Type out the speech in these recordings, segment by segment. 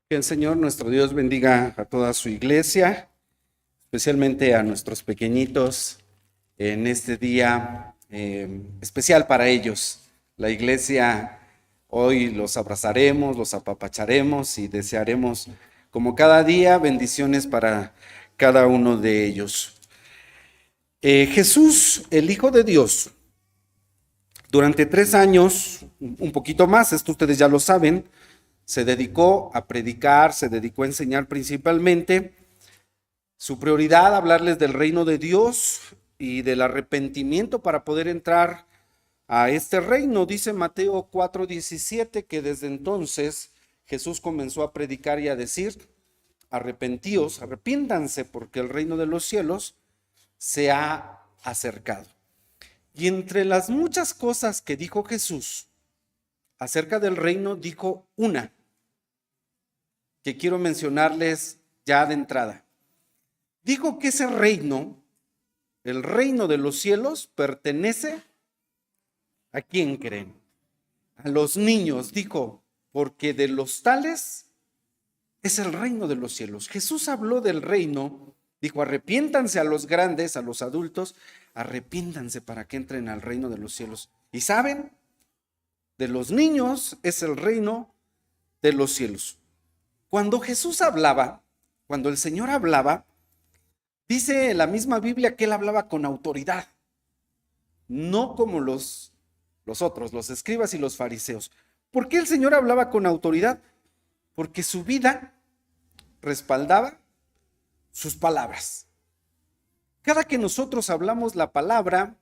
Que el Señor nuestro Dios bendiga a toda su iglesia, especialmente a nuestros pequeñitos en este día especial para ellos. La iglesia hoy los abrazaremos, los apapacharemos y desearemos, como cada día, bendiciones para cada uno de ellos. Jesús, el Hijo de Dios, durante 3 años, un poquito más, esto ustedes ya lo saben, se dedicó a predicar, se dedicó a enseñar principalmente. Su prioridad, hablarles del reino de Dios y del arrepentimiento para poder entrar a este reino. Dice Mateo 4:17 que desde entonces Jesús comenzó a predicar y a decir: arrepentíos, arrepiéntanse, porque el reino de los cielos se ha acercado. Y entre las muchas cosas que dijo Jesús acerca del reino, dijo una que quiero mencionarles ya de entrada. Dijo que ese reino, el reino de los cielos, pertenece ¿a quién creen? A los niños, dijo, porque de los tales es el reino de los cielos. Jesús habló del reino, dijo: arrepiéntanse a los grandes, a los adultos, arrepiéntanse para que entren al reino de los cielos. ¿Y saben? De los niños es el reino de los cielos. Cuando Jesús hablaba, cuando el Señor hablaba, dice la misma Biblia que él hablaba con autoridad, no como los otros, los escribas y los fariseos. ¿Por qué el Señor hablaba con autoridad? Porque su vida respaldaba sus palabras. Cada que nosotros hablamos la palabra,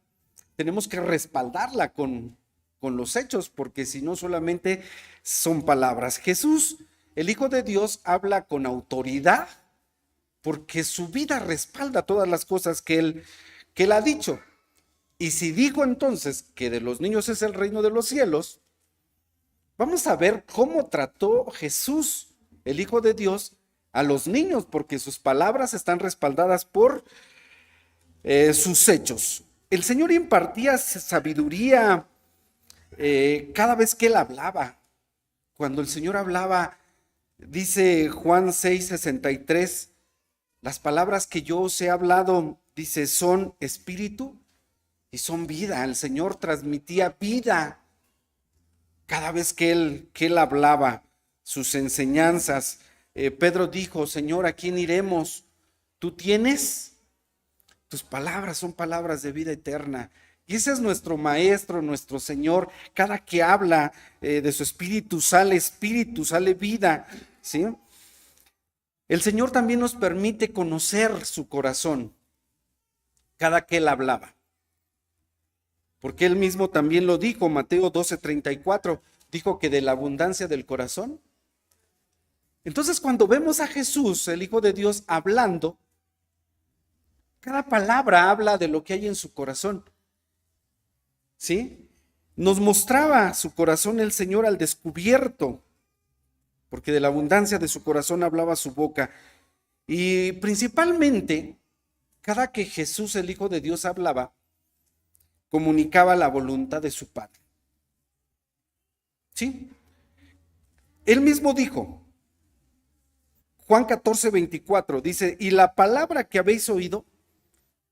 tenemos que respaldarla con los hechos, porque si no solamente son palabras. Jesús, el Hijo de Dios, habla con autoridad porque su vida respalda todas las cosas que él ha dicho. Y si dijo entonces que de los niños es el reino de los cielos, vamos a ver cómo trató Jesús, el Hijo de Dios, a los niños, porque sus palabras están respaldadas por sus hechos. El Señor impartía sabiduría cada vez que él hablaba. Cuando el Señor hablaba, dice Juan 6:63, las palabras que yo os he hablado, dice, son espíritu y son vida. El Señor transmitía vida cada vez que él hablaba sus enseñanzas. Pedro dijo: Señor, ¿a quién iremos? Tú tienes, tus palabras son palabras de vida eterna. Y ese es nuestro Maestro, nuestro Señor. Cada que habla de su espíritu, sale vida, ¿sí? El Señor también nos permite conocer su corazón cada que él hablaba. Porque él mismo también lo dijo, Mateo 12:34, dijo que de la abundancia del corazón. Entonces, cuando vemos a Jesús, el Hijo de Dios, hablando, cada palabra habla de lo que hay en su corazón. ¿Sí? Nos mostraba su corazón el Señor al descubierto, porque de la abundancia de su corazón hablaba su boca. Y principalmente, cada que Jesús, el Hijo de Dios, hablaba, comunicaba la voluntad de su Padre. ¿Sí? Él mismo dijo, Juan 14:24, dice: y la palabra que habéis oído,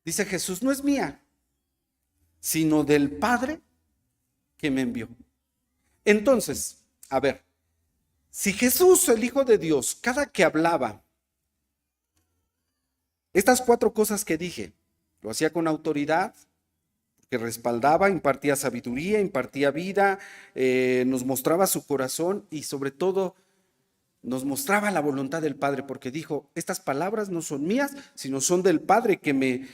dice Jesús, no es mía, sino del Padre que me envió. Entonces, a ver, si Jesús, el Hijo de Dios, cada que hablaba, estas 4 cosas que dije, lo hacía con autoridad, que respaldaba, impartía sabiduría, impartía vida, nos mostraba su corazón y sobre todo nos mostraba la voluntad del Padre, porque dijo: estas palabras no son mías, sino son del Padre que me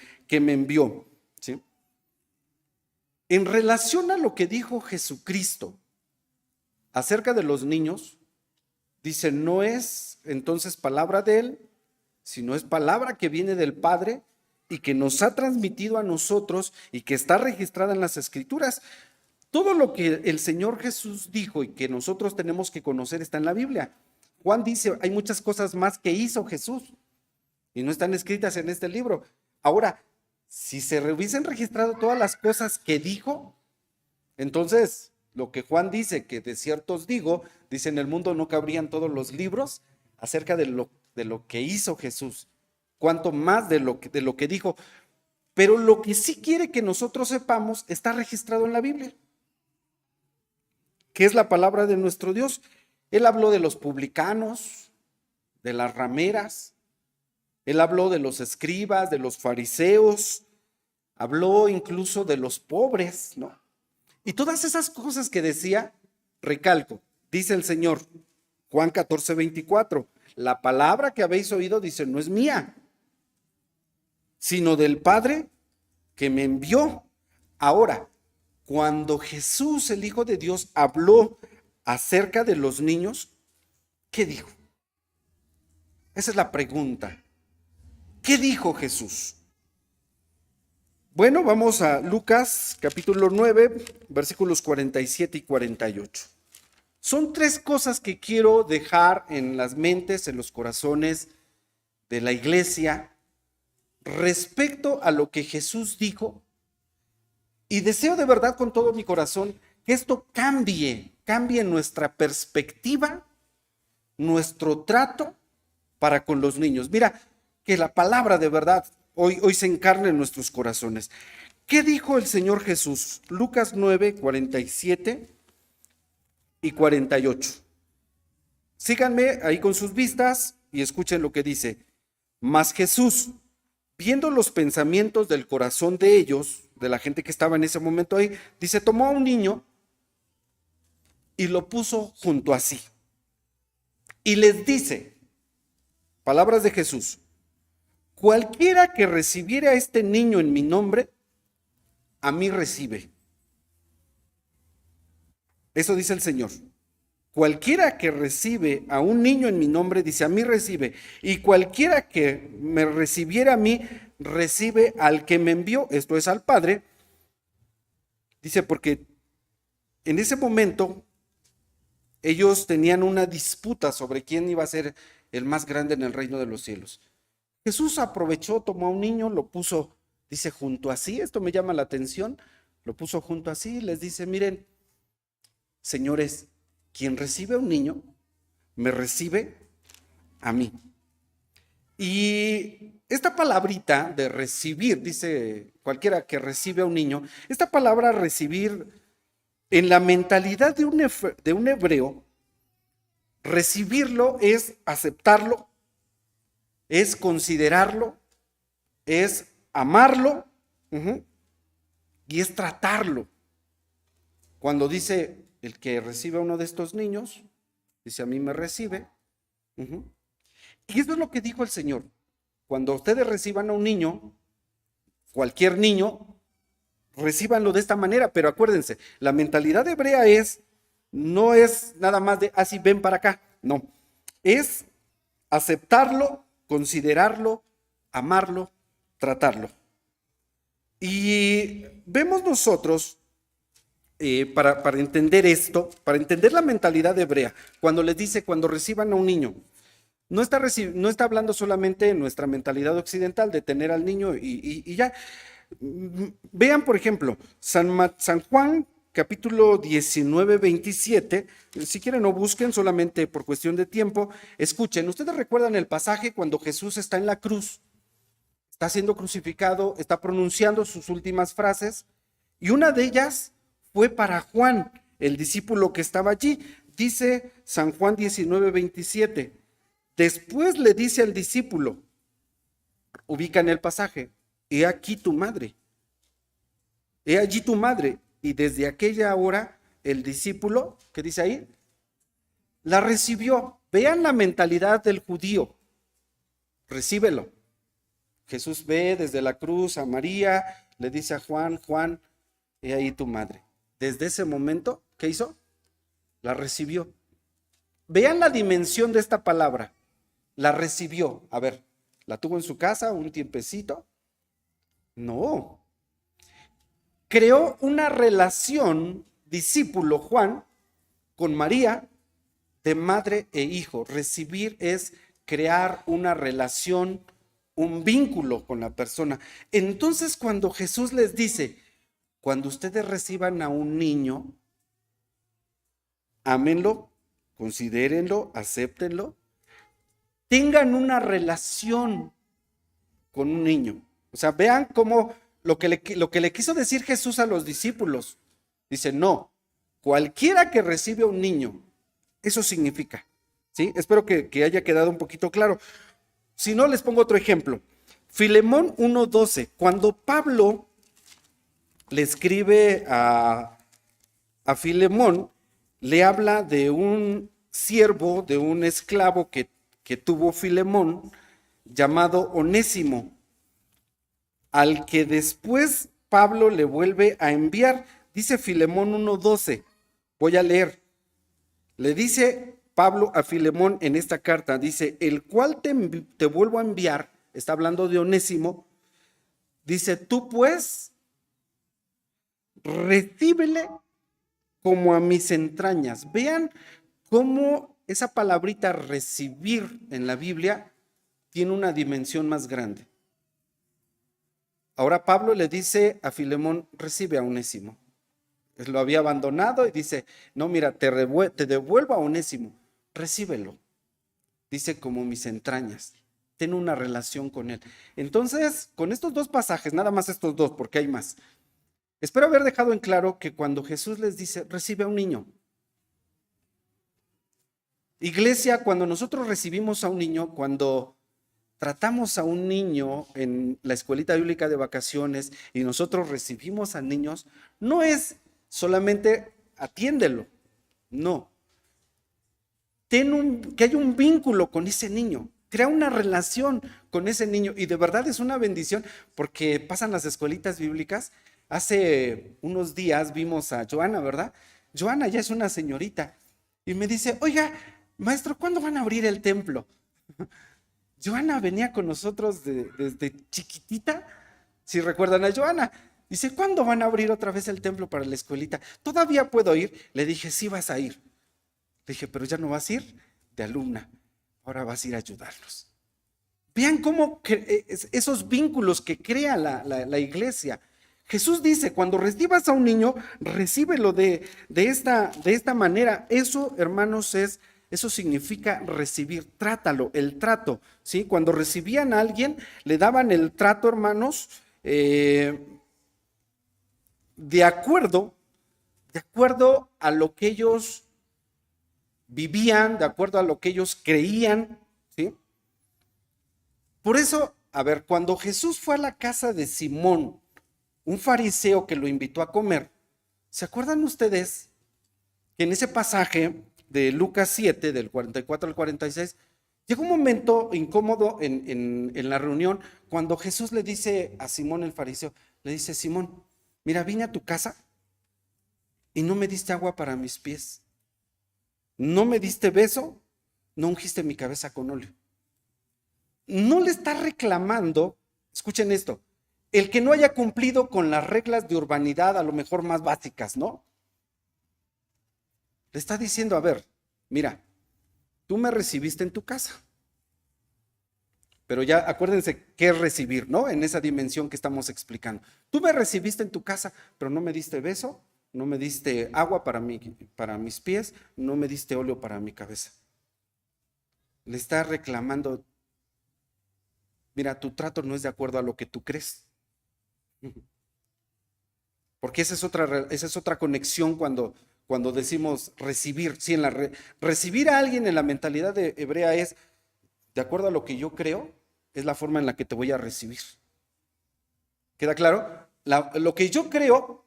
envió. ¿Sí? En relación a lo que dijo Jesucristo acerca de los niños, dice: no es entonces palabra de él, sino es palabra que viene del Padre y que nos ha transmitido a nosotros y que está registrada en las Escrituras. Todo lo que el Señor Jesús dijo y que nosotros tenemos que conocer está en la Biblia. Juan dice: hay muchas cosas más que hizo Jesús y no están escritas en este libro. Ahora, si se hubiesen registrado todas las cosas que dijo, entonces lo que Juan dice, que de ciertos digo, dice: en el mundo no cabrían todos los libros, acerca de lo que hizo Jesús, cuanto más de lo que dijo. Pero lo que sí quiere que nosotros sepamos está registrado en la Biblia, que es la palabra de nuestro Dios. Él habló de los publicanos, de las rameras, él habló de los escribas, de los fariseos, habló incluso de los pobres, ¿no? Y todas esas cosas que decía, recalco, dice el Señor, Juan 14:24, la palabra que habéis oído, dice, no es mía, sino del Padre que me envió. Ahora, cuando Jesús, el Hijo de Dios, habló acerca de los niños, ¿qué dijo? Esa es la pregunta. ¿Qué dijo Jesús? Bueno, vamos a Lucas capítulo 9, versículos 47 y 48. Son tres cosas que quiero dejar en las mentes, en los corazones de la iglesia respecto a lo que Jesús dijo, y deseo de verdad con todo mi corazón que esto cambie nuestra perspectiva, nuestro trato para con los niños. Mira, que la palabra de verdad hoy se encarne en nuestros corazones. ¿Qué dijo el Señor Jesús? Lucas 9, 47 y 48. Síganme ahí con sus vistas y escuchen lo que dice. Mas Jesús, viendo los pensamientos del corazón de ellos, de la gente que estaba en ese momento ahí, dice, tomó a un niño y lo puso junto a sí. Y les dice, palabras de Jesús, cualquiera que recibiere a este niño en mi nombre, a mí recibe. Eso dice el Señor. Cualquiera que recibe a un niño en mi nombre, dice, a mí recibe. Y cualquiera que me recibiera a mí, recibe al que me envió, esto es al Padre. Dice, porque en ese momento ellos tenían una disputa sobre quién iba a ser el más grande en el reino de los cielos. Jesús aprovechó, tomó a un niño, lo puso, dice, junto a sí. Esto me llama la atención. Lo puso junto a sí y les dice, miren, señores, quien recibe a un niño, me recibe a mí. Y esta palabrita de recibir, dice cualquiera que recibe a un niño, esta palabra recibir, en la mentalidad de un hebreo, recibirlo es aceptarlo, es considerarlo, es amarlo, y es tratarlo. Cuando dice el que recibe a uno de estos niños, dice a mí me recibe. Y eso es lo que dijo el Señor. Cuando ustedes reciban a un niño, cualquier niño, recíbanlo de esta manera, pero acuérdense, la mentalidad hebrea no es nada más de así ven para acá, no, es aceptarlo, considerarlo, amarlo, tratarlo. Y vemos nosotros, para entender esto, para entender la mentalidad hebrea, cuando les dice, cuando reciban a un niño, no está hablando solamente de nuestra mentalidad occidental de tener al niño y ya. Vean, por ejemplo, San Juan, capítulo 19, 27. Si quieren, no busquen, solamente por cuestión de tiempo. Escuchen, ustedes recuerdan el pasaje cuando Jesús está en la cruz, está siendo crucificado, está pronunciando sus últimas frases, y una de ellas fue para Juan, el discípulo que estaba allí. Dice San Juan 19, 27. Después le dice al discípulo, ubica en el pasaje, he aquí tu madre, he allí tu madre. Y desde aquella hora el discípulo, ¿qué dice ahí? La recibió. Vean la mentalidad del judío, recíbelo. Jesús ve desde la cruz a María, le dice a Juan, Juan, he ahí tu madre. Desde ese momento, ¿qué hizo? La recibió. Vean la dimensión de esta palabra. La recibió. A ver, ¿la tuvo en su casa un tiempecito? No. Creó una relación, discípulo Juan, con María, de madre e hijo. Recibir es crear una relación, un vínculo con la persona. Entonces, cuando Jesús les dice, cuando ustedes reciban a un niño, ámenlo, considérenlo, acéptenlo, tengan una relación con un niño. O sea, vean cómo lo que le quiso decir Jesús a los discípulos. Dice, no, cualquiera que recibe a un niño, eso significa. ¿Sí? Espero que haya quedado un poquito claro. Si no, les pongo otro ejemplo. Filemón 1:12. Cuando Pablo le escribe a Filemón, le habla de un siervo, de un esclavo que tuvo Filemón, llamado Onésimo, al que después Pablo le vuelve a enviar. Dice Filemón 1:12. Voy a leer. Le dice Pablo a Filemón en esta carta, dice, el cual te vuelvo a enviar, está hablando de Onésimo, dice, tú pues, recíbele como a mis entrañas. Vean cómo esa palabrita recibir en la Biblia tiene una dimensión más grande. Ahora Pablo le dice a Filemón, recibe a Onésimo. Lo había abandonado y dice, no, mira, te devuelvo a Onésimo, recíbelo. Dice, como mis entrañas, ten una relación con él. Entonces, con estos dos pasajes, nada más estos dos, porque hay más, espero haber dejado en claro que cuando Jesús les dice, recibe a un niño. Iglesia, cuando nosotros recibimos a un niño, cuando tratamos a un niño en la escuelita bíblica de vacaciones y nosotros recibimos a niños, no es solamente atiéndelo, no. Que haya un vínculo con ese niño, crea una relación con ese niño y de verdad es una bendición porque pasan las escuelitas bíblicas. Hace unos días vimos a Joana, ¿verdad? Joana ya es una señorita y me dice, oiga, maestro, ¿cuándo van a abrir el templo? Joana venía con nosotros desde chiquitita, si recuerdan a Joana. Dice, ¿cuándo van a abrir otra vez el templo para la escuelita? ¿Todavía puedo ir? Le dije, sí vas a ir. Le dije, pero ya no vas a ir de alumna, ahora vas a ir a ayudarnos. Vean cómo esos vínculos que crea la iglesia. Jesús dice, cuando recibas a un niño, recíbelo de esta manera. Eso, hermanos, eso significa recibir, trátalo, el trato, ¿sí? Cuando recibían a alguien, le daban el trato, hermanos, de acuerdo a lo que ellos vivían, de acuerdo a lo que ellos creían, ¿sí? Por eso, a ver, cuando Jesús fue a la casa de Simón, un fariseo que lo invitó a comer, ¿se acuerdan ustedes que en ese pasaje de Lucas 7, del 44 al 46, llega un momento incómodo en la reunión cuando Jesús le dice a Simón el fariseo, le dice, Simón, mira, vine a tu casa y no me diste agua para mis pies, no me diste beso, no ungiste mi cabeza con óleo. No le está reclamando, escuchen esto, el que no haya cumplido con las reglas de urbanidad, a lo mejor más básicas, ¿no? Le está diciendo, a ver, mira, tú me recibiste en tu casa. Pero ya acuérdense qué es recibir, ¿no? En esa dimensión que estamos explicando. Tú me recibiste en tu casa, pero no me diste beso, no me diste agua para mis pies, no me diste óleo para mi cabeza. Le está reclamando, mira, tu trato no es de acuerdo a lo que tú crees. Porque esa es otra conexión cuando decimos recibir. Sí, recibir a alguien en la mentalidad hebrea es, de acuerdo a lo que yo creo, es la forma en la que te voy a recibir. ¿Queda claro? Lo que yo creo,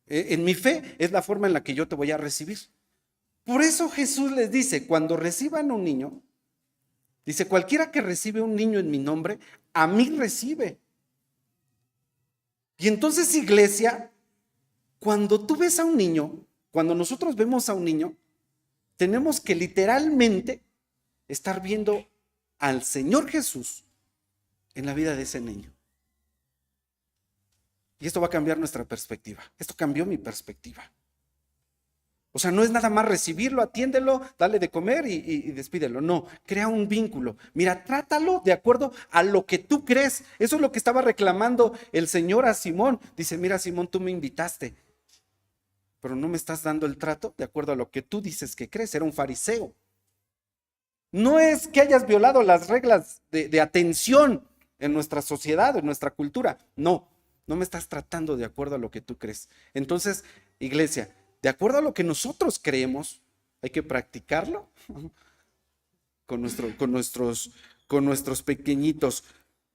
en mi fe, es la forma en la que yo te voy a recibir. Por eso Jesús les dice, cuando reciban un niño, dice, cualquiera que recibe un niño en mi nombre, a mí recibe. Y entonces, iglesia, cuando tú ves a un niño, cuando nosotros vemos a un niño, tenemos que literalmente estar viendo al Señor Jesús en la vida de ese niño. Y esto va a cambiar nuestra perspectiva. Esto cambió mi perspectiva. O sea, no es nada más recibirlo, atiéndelo, dale de comer y despídelo. No, crea un vínculo. Mira, trátalo de acuerdo a lo que tú crees. Eso es lo que estaba reclamando el Señor a Simón. Dice, mira, Simón, tú me invitaste, pero no me estás dando el trato de acuerdo a lo que tú dices que crees. Era un fariseo. No es que hayas violado las reglas de atención en nuestra sociedad, en nuestra cultura. No, no me estás tratando de acuerdo a lo que tú crees. Entonces, iglesia, de acuerdo a lo que nosotros creemos, hay que practicarlo con nuestros pequeñitos.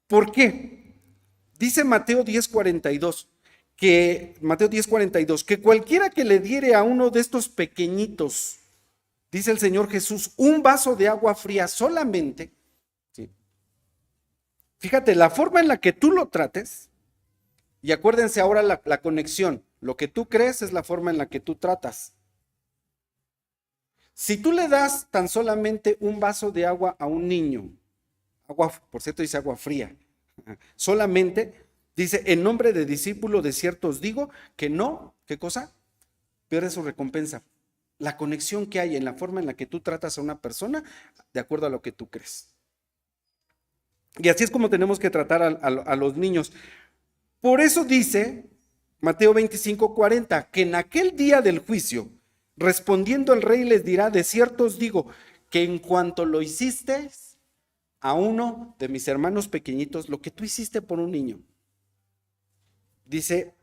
¿Por qué? Dice Mateo 10:42, que cualquiera que le diere a uno de estos pequeñitos, dice el Señor Jesús, un vaso de agua fría solamente, ¿sí? Fíjate, la forma en la que tú lo trates, y acuérdense ahora la conexión, lo que tú crees es la forma en la que tú tratas. Si tú le das tan solamente un vaso de agua a un niño, agua, por cierto dice agua fría, solamente dice, en nombre de discípulo de cierto os digo que no, ¿qué cosa? Pierde su recompensa. La conexión que hay en la forma en la que tú tratas a una persona de acuerdo a lo que tú crees. Y así es como tenemos que tratar a los niños. Por eso dice Mateo 25:40, que en aquel día del juicio, respondiendo el rey les dirá, de cierto os digo, que en cuanto lo hiciste a uno de mis hermanos pequeñitos, lo que tú hiciste por un niño, dice,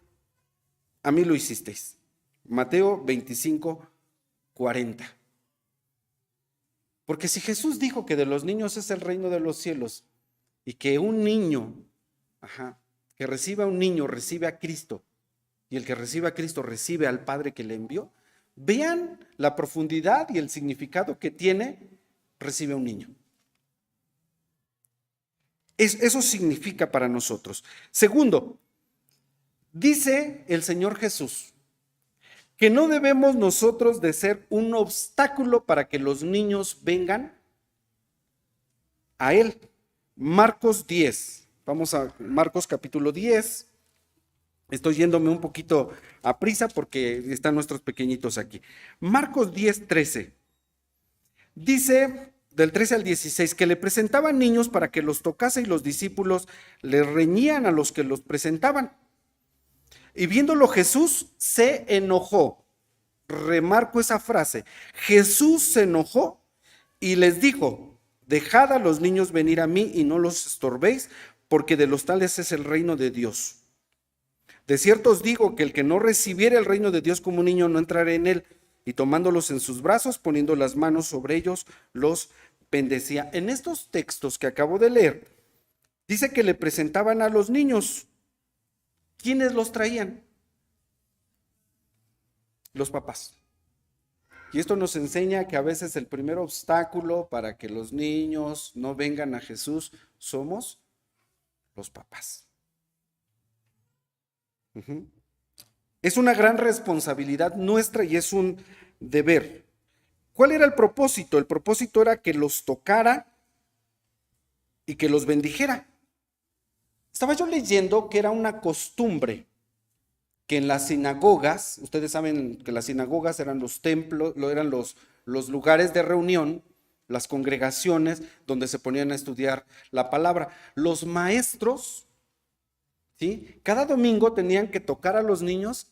a mí lo hicisteis. Mateo 25:40. Porque si Jesús dijo que de los niños es el reino de los cielos y que un niño, que reciba a un niño, recibe a Cristo, y el que recibe a Cristo recibe al Padre que le envió, vean la profundidad y el significado que tiene recibe a un niño. Eso significa para nosotros. Segundo, dice el Señor Jesús que no debemos nosotros de ser un obstáculo para que los niños vengan a Él. Marcos 10. Vamos a Marcos capítulo 10. Estoy yéndome un poquito a prisa porque están nuestros pequeñitos aquí. Marcos 10:13. Dice del 13 al 16 que le presentaban niños para que los tocase y los discípulos le reñían a los que los presentaban. Y viéndolo Jesús se enojó. Remarco esa frase. Jesús se enojó y les dijo, dejad a los niños venir a mí y no los estorbéis, porque de los tales es el reino de Dios. De cierto os digo que el que no recibiere el reino de Dios como un niño no entrará en él. Y tomándolos en sus brazos, poniendo las manos sobre ellos, los bendecía. En estos textos que acabo de leer, dice que le presentaban a los niños. ¿Quiénes los traían? Los papás. Y esto nos enseña que a veces el primer obstáculo para que los niños no vengan a Jesús somos los papás. Es una gran responsabilidad nuestra y es un deber. ¿Cuál era el propósito? El propósito era que los tocara y que los bendijera. Estaba yo leyendo que era una costumbre que en las sinagogas, ustedes saben que las sinagogas eran los templos, eran los lugares de reunión, las congregaciones donde se ponían a estudiar la palabra. Los maestros, ¿sí?, cada domingo tenían que tocar a los niños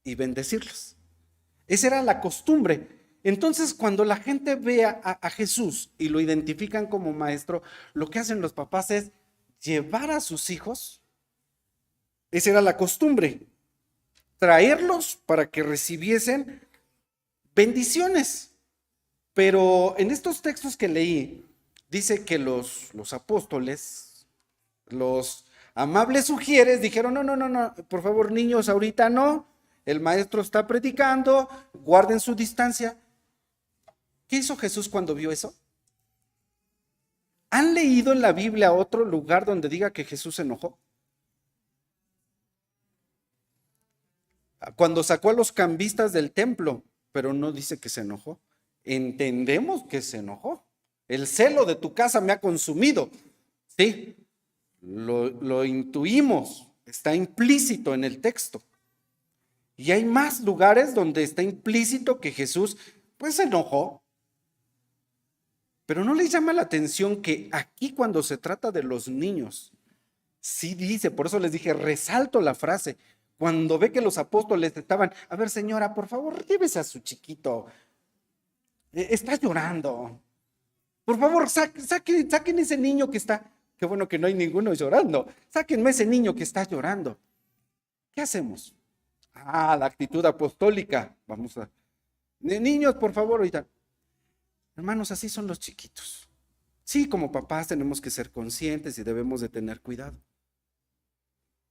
y bendecirlos. Esa era la costumbre. Entonces, cuando la gente ve a Jesús y lo identifican como maestro, lo que hacen los papás es llevar a sus hijos. Esa era la costumbre. Traerlos para que recibiesen bendiciones. Pero en estos textos que leí, dice que los apóstoles, los amables sugieres, dijeron, no, por favor, niños, ahorita no, el maestro está predicando, guarden su distancia. ¿Qué hizo Jesús cuando vio eso? ¿Han leído en la Biblia otro lugar donde diga que Jesús se enojó? Cuando sacó a los cambistas del templo, pero no dice que se enojó. Entendemos que se enojó. El celo de tu casa me ha consumido. Sí, lo intuimos, está implícito en el texto. Y hay más lugares donde está implícito que Jesús, pues, se enojó. Pero no les llama la atención que aquí cuando se trata de los niños, sí dice, por eso les dije, resalto la frase, cuando ve que los apóstoles estaban, a ver señora, por favor, llévese a su chiquito, está llorando. Por favor, saquen ese niño que está, qué bueno que no hay ninguno llorando, sáquenme ese niño que está llorando. ¿Qué hacemos? La actitud apostólica. Vamos a... Niños, por favor, ahorita. Hermanos, así son los chiquitos. Sí, como papás tenemos que ser conscientes y debemos de tener cuidado.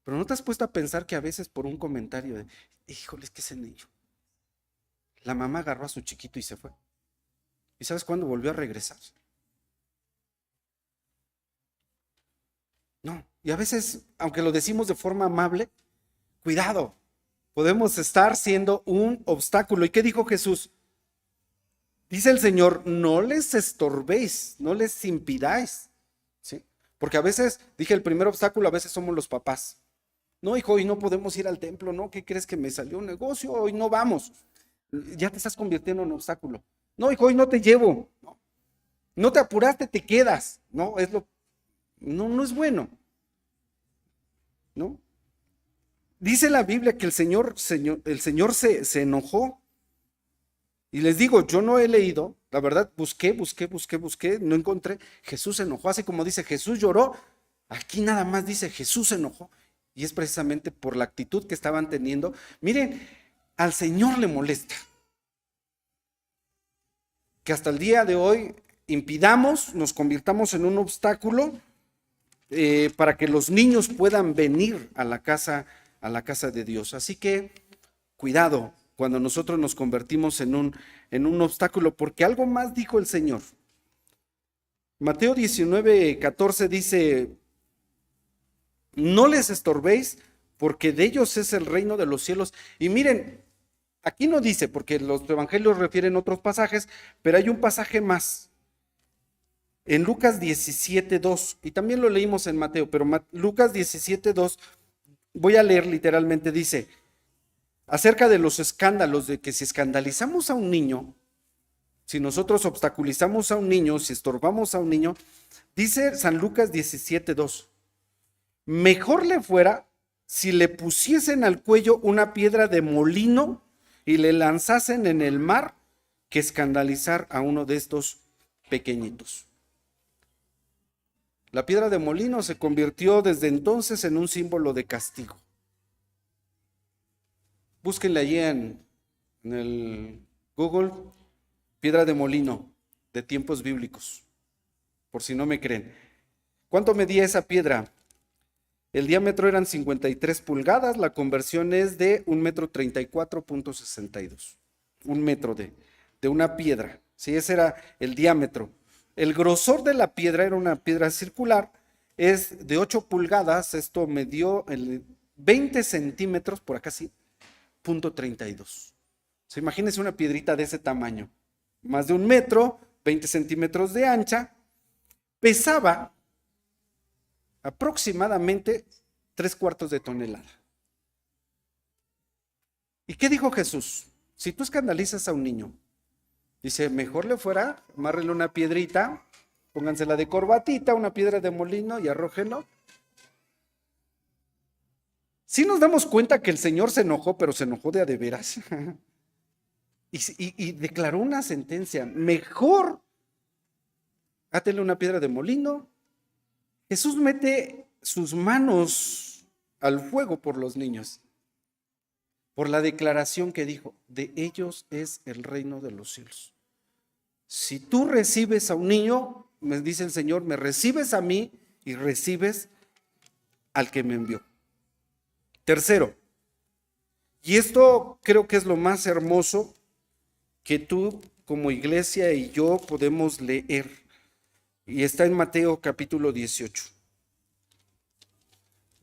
Pero ¿no te has puesto a pensar que a veces por un comentario de, híjole, es que ese niño, la mamá agarró a su chiquito y se fue? ¿Y sabes cuándo volvió a regresar? No, y a veces, aunque lo decimos de forma amable, cuidado, podemos estar siendo un obstáculo. ¿Y qué dijo Jesús? Dice el Señor, no les estorbéis, no les impidáis, ¿sí? Porque a veces, dije, el primer obstáculo a veces somos los papás. No, hijo, hoy no podemos ir al templo, ¿no? ¿Qué crees que me salió un negocio? Hoy no vamos. Ya te estás convirtiendo en un obstáculo. No, hijo, hoy no te llevo. No te apuraste, te quedas. No, no es bueno, ¿no? Dice la Biblia que el Señor se enojó. Y les digo, yo no he leído, la verdad, busqué, no encontré. Jesús se enojó, así como dice Jesús lloró, aquí nada más dice Jesús se enojó. Y es precisamente por la actitud que estaban teniendo. Miren, al Señor le molesta que hasta el día de hoy impidamos, nos convirtamos en un obstáculo para que los niños puedan venir a la casa de Dios. Así que cuidado cuando nosotros nos convertimos en un obstáculo, porque algo más dijo el Señor. Mateo 19:14 dice, no les estorbéis, porque de ellos es el reino de los cielos. Y miren, aquí no dice, porque los evangelios refieren otros pasajes, pero hay un pasaje más. En Lucas 17:2, y también lo leímos en Mateo, pero Lucas 17:2, voy a leer literalmente, dice, acerca de los escándalos, de que si escandalizamos a un niño, si nosotros obstaculizamos a un niño, si estorbamos a un niño, dice San Lucas 17:2, mejor le fuera si le pusiesen al cuello una piedra de molino y le lanzasen en el mar que escandalizar a uno de estos pequeñitos. La piedra de molino se convirtió desde entonces en un símbolo de castigo. Búsquenle allí en el Google, piedra de molino de tiempos bíblicos, por si no me creen. ¿Cuánto medía esa piedra? El diámetro eran 53 pulgadas, la conversión es de 1,34.62 metros. 1 metro de una piedra, ¿sí? Ese era el diámetro. El grosor de la piedra era una piedra circular, es de 8 pulgadas, esto medió 20 centímetros, por acá sí, .32. ¿Se imagínense una piedrita de ese tamaño? Más de 1 metro, 20 centímetros de ancha, pesaba aproximadamente 3/4 de tonelada. ¿Y qué dijo Jesús? Si tú escandalizas a un niño, dice, mejor le fuera, amárrele una piedrita, póngansela de corbatita, una piedra de molino y arrójenlo. Sí nos damos cuenta que el Señor se enojó, pero se enojó de a de veras. Y declaró una sentencia, mejor átele una piedra de molino. Jesús mete sus manos al fuego por los niños, por la declaración que dijo, de ellos es el reino de los cielos. Si tú recibes a un niño, me dice el Señor, me recibes a mí y recibes al que me envió. Tercero, y esto creo que es lo más hermoso que tú como iglesia y yo podemos leer, y está en Mateo capítulo 18.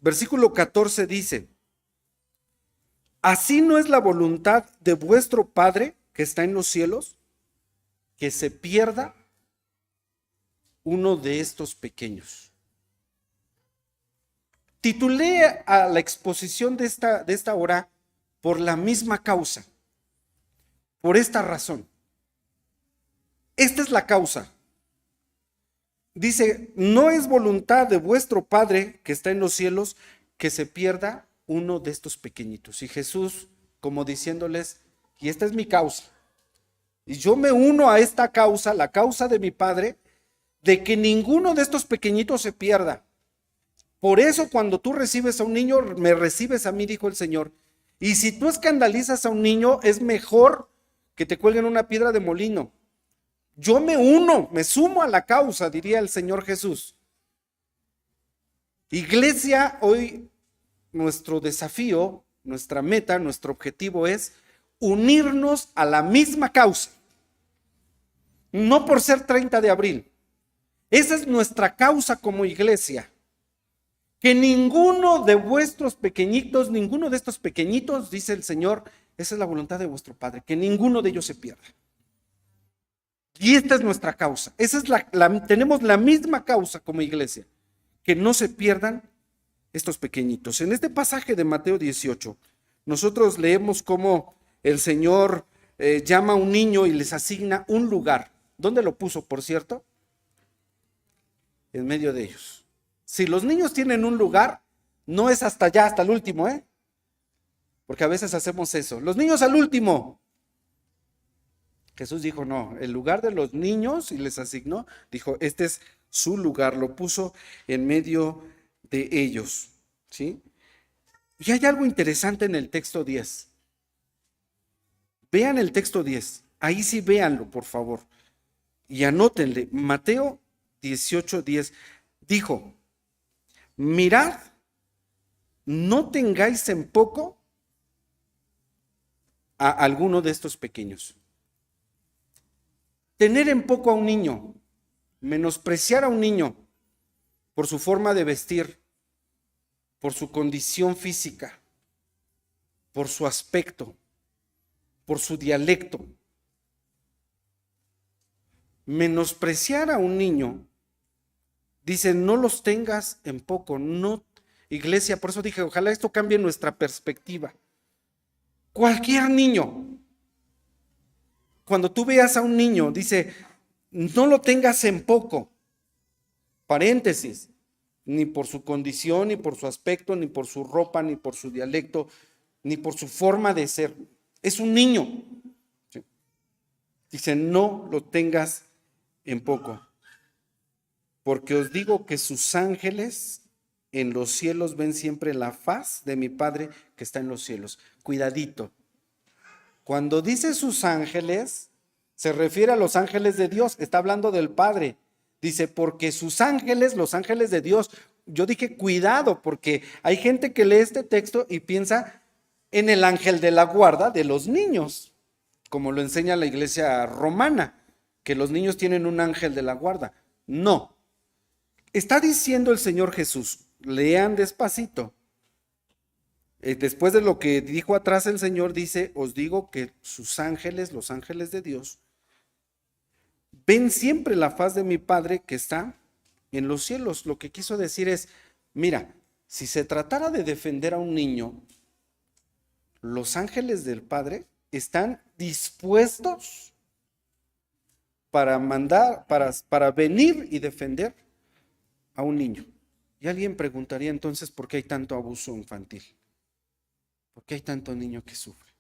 Versículo 14 dice, así no es la voluntad de vuestro Padre que está en los cielos, que se pierda uno de estos pequeños. Titulé a la exposición de esta hora por la misma causa, por esta razón. Esta es la causa. Dice, no es voluntad de vuestro Padre que está en los cielos que se pierda uno de estos pequeñitos. Y Jesús, como diciéndoles, y esta es mi causa. Y yo me uno a esta causa, la causa de mi Padre, de que ninguno de estos pequeñitos se pierda. Por eso cuando tú recibes a un niño, me recibes a mí, dijo el Señor. Y si tú escandalizas a un niño, es mejor que te cuelguen una piedra de molino. Yo me uno, me sumo a la causa, diría el Señor Jesús. Iglesia, hoy nuestro desafío, nuestra meta, nuestro objetivo es unirnos a la misma causa. No por ser 30 de abril. Esa es nuestra causa como iglesia. Que ninguno de vuestros pequeñitos, ninguno de estos pequeñitos, dice el Señor, esa es la voluntad de vuestro Padre, que ninguno de ellos se pierda. Y esta es nuestra causa. Esa es tenemos la misma causa como iglesia, que no se pierdan estos pequeñitos. En este pasaje de Mateo 18, nosotros leemos cómo el Señor llama a un niño y les asigna un lugar. ¿Dónde lo puso, por cierto? En medio de ellos. Si los niños tienen un lugar, no es hasta allá, hasta el último, porque a veces hacemos eso. Los niños al último. Jesús dijo, no, el lugar de los niños, y les asignó, dijo, este es su lugar, lo puso en medio de ellos, ¿sí? Y hay algo interesante en el texto 10. Vean el texto 10, ahí sí véanlo, por favor, y anótenle. Mateo 18:10 dijo, mirad, no tengáis en poco a alguno de estos pequeños. Tener en poco a un niño, menospreciar a un niño por su forma de vestir, por su condición física, por su aspecto, por su dialecto. Menospreciar a un niño, dice, no los tengas en poco, no, iglesia, por eso dije, ojalá esto cambie nuestra perspectiva. Cualquier niño, cuando tú veas a un niño, dice, no lo tengas en poco, paréntesis, ni por su condición, ni por su aspecto, ni por su ropa, ni por su dialecto, ni por su forma de ser. Es un niño. ¿Sí? Dice, no lo tengas en poco, porque os digo que sus ángeles en los cielos ven siempre la faz de mi Padre que está en los cielos. Cuidadito. Cuando dice sus ángeles, se refiere a los ángeles de Dios, está hablando del Padre. Dice, porque sus ángeles, los ángeles de Dios, yo dije cuidado, porque hay gente que lee este texto y piensa en el ángel de la guarda de los niños, como lo enseña la iglesia romana, que los niños tienen un ángel de la guarda. No, está diciendo el Señor Jesús, lean despacito. Después de lo que dijo atrás el Señor, dice, os digo que sus ángeles, los ángeles de Dios, ven siempre la faz de mi Padre que está en los cielos. Lo que quiso decir es, mira, si se tratara de defender a un niño, los ángeles del Padre están dispuestos para mandar, para venir y defender a un niño. Y alguien preguntaría entonces, ¿por qué hay tanto abuso infantil? ¿Por qué hay tanto niño que sufre?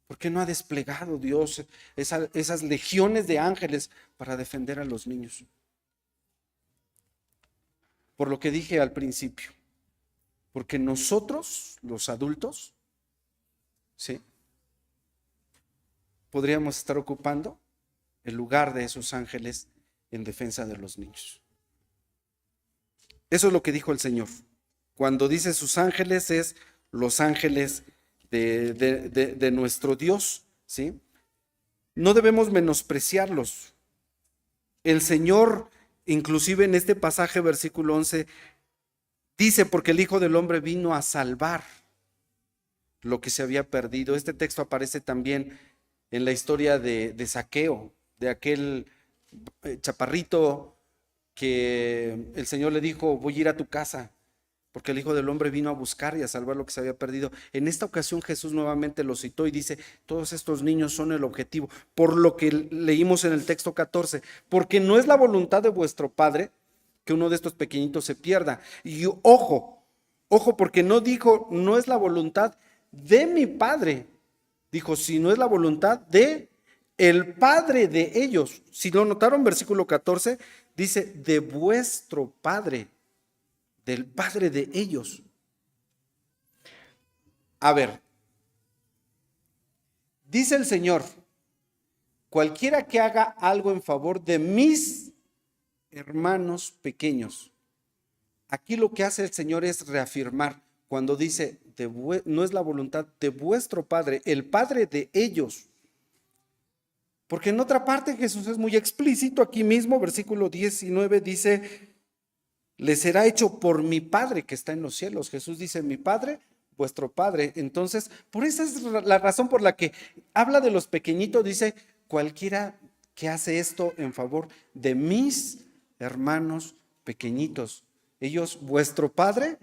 ¿Por qué no ha desplegado Dios esas legiones de ángeles para defender a los niños? Por lo que dije al principio, porque nosotros, los adultos, ¿sí?, podríamos estar ocupando el lugar de esos ángeles en defensa de los niños. Eso es lo que dijo el Señor. Cuando dice sus ángeles, es los ángeles de nuestro Dios, ¿sí? No debemos menospreciarlos. El Señor, inclusive en este pasaje, versículo 11, dice, porque el Hijo del Hombre vino a salvar lo que se había perdido. Este texto aparece también en la historia de Zaqueo, de aquel chaparrito que el Señor le dijo, voy a ir a tu casa, porque el Hijo del Hombre vino a buscar y a salvar lo que se había perdido. En esta ocasión Jesús nuevamente lo citó y dice, todos estos niños son el objetivo, por lo que leímos en el texto 14, porque no es la voluntad de vuestro Padre que uno de estos pequeñitos se pierda. Y ojo, porque no dijo, no es la voluntad de mi Padre, dijo, si no es la voluntad de el padre de ellos. Si lo notaron, versículo 14, dice, de vuestro padre, del padre de ellos. A ver, dice el Señor, cualquiera que haga algo en favor de mis hermanos pequeños. Aquí lo que hace el Señor es reafirmar cuando dice, no es la voluntad de vuestro Padre, el Padre de ellos. Porque en otra parte Jesús es muy explícito, aquí mismo, versículo 19 dice, le será hecho por mi Padre que está en los cielos. Jesús dice, mi Padre, vuestro Padre. Entonces, por esa es la razón por la que habla de los pequeñitos, dice, cualquiera que hace esto en favor de mis hermanos pequeñitos. Ellos, vuestro Padre,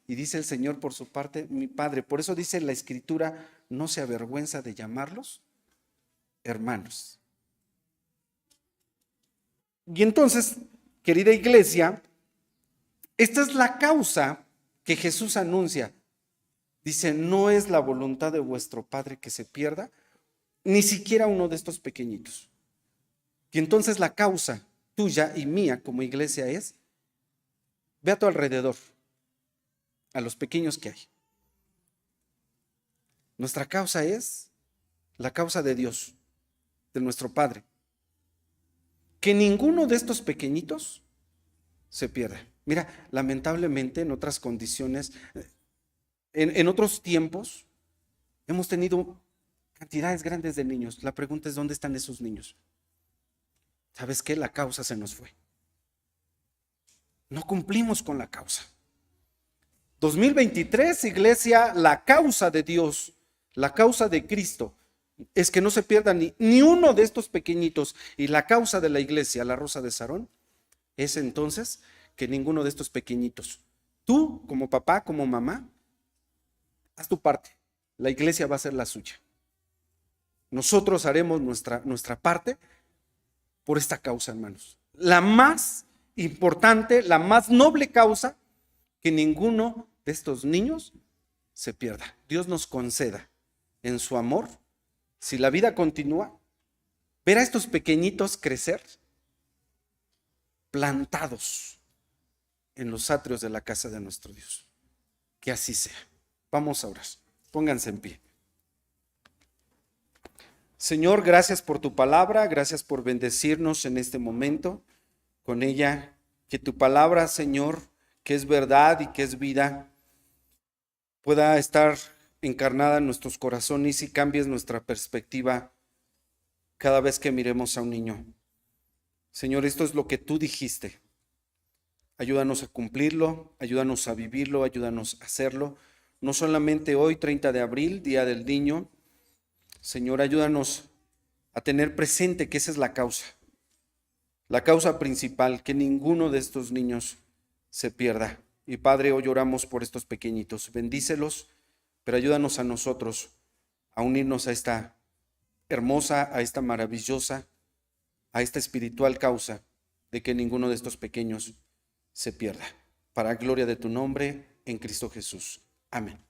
y dice el Señor por su parte, mi Padre. Por eso dice la Escritura, no se avergüenza de llamarlos hermanos. Y entonces, querida iglesia, esta es la causa que Jesús anuncia. Dice, no es la voluntad de vuestro Padre que se pierda, ni siquiera uno de estos pequeñitos. Y entonces la causa tuya y mía como iglesia es, ve a tu alrededor, a los pequeños que hay. Nuestra causa es la causa de Dios, de nuestro Padre. Que ninguno de estos pequeñitos se pierda. Mira, lamentablemente en otras condiciones, en otros tiempos, hemos tenido cantidades grandes de niños. La pregunta es, ¿dónde están esos niños? ¿Sabes qué? La causa se nos fue. No cumplimos con la causa. 2023, iglesia, la causa de Dios, la causa de Cristo, es que no se pierda ni uno de estos pequeñitos. Y la causa de la iglesia, la Rosa de Sarón, es entonces que ninguno de estos pequeñitos, tú como papá, como mamá, haz tu parte. La iglesia va a hacer la suya. Nosotros haremos nuestra parte por esta causa, hermanos. La más importante, la más noble causa, que ninguno de estos niños se pierda. Dios nos conceda en su amor, si la vida continúa, ver a estos pequeñitos crecer plantados en los atrios de la casa de nuestro Dios. Que así sea. Vamos a orar. Pónganse en pie. Señor, gracias por tu palabra, gracias por bendecirnos en este momento con ella. Que tu palabra, Señor, que es verdad y que es vida, pueda estar encarnada en nuestros corazones y cambies nuestra perspectiva cada vez que miremos a un niño. Señor, esto es lo que tú dijiste. Ayúdanos a cumplirlo, ayúdanos a vivirlo, ayúdanos a hacerlo. No solamente hoy, 30 de abril, Día del Niño. Señor, ayúdanos a tener presente que esa es la causa principal, que ninguno de estos niños se pierda. Y Padre, hoy oramos por estos pequeñitos. Bendícelos, pero ayúdanos a nosotros a unirnos a esta hermosa, a esta maravillosa, a esta espiritual causa de que ninguno de estos pequeños se pierda. Para gloria de tu nombre, en Cristo Jesús. Amén.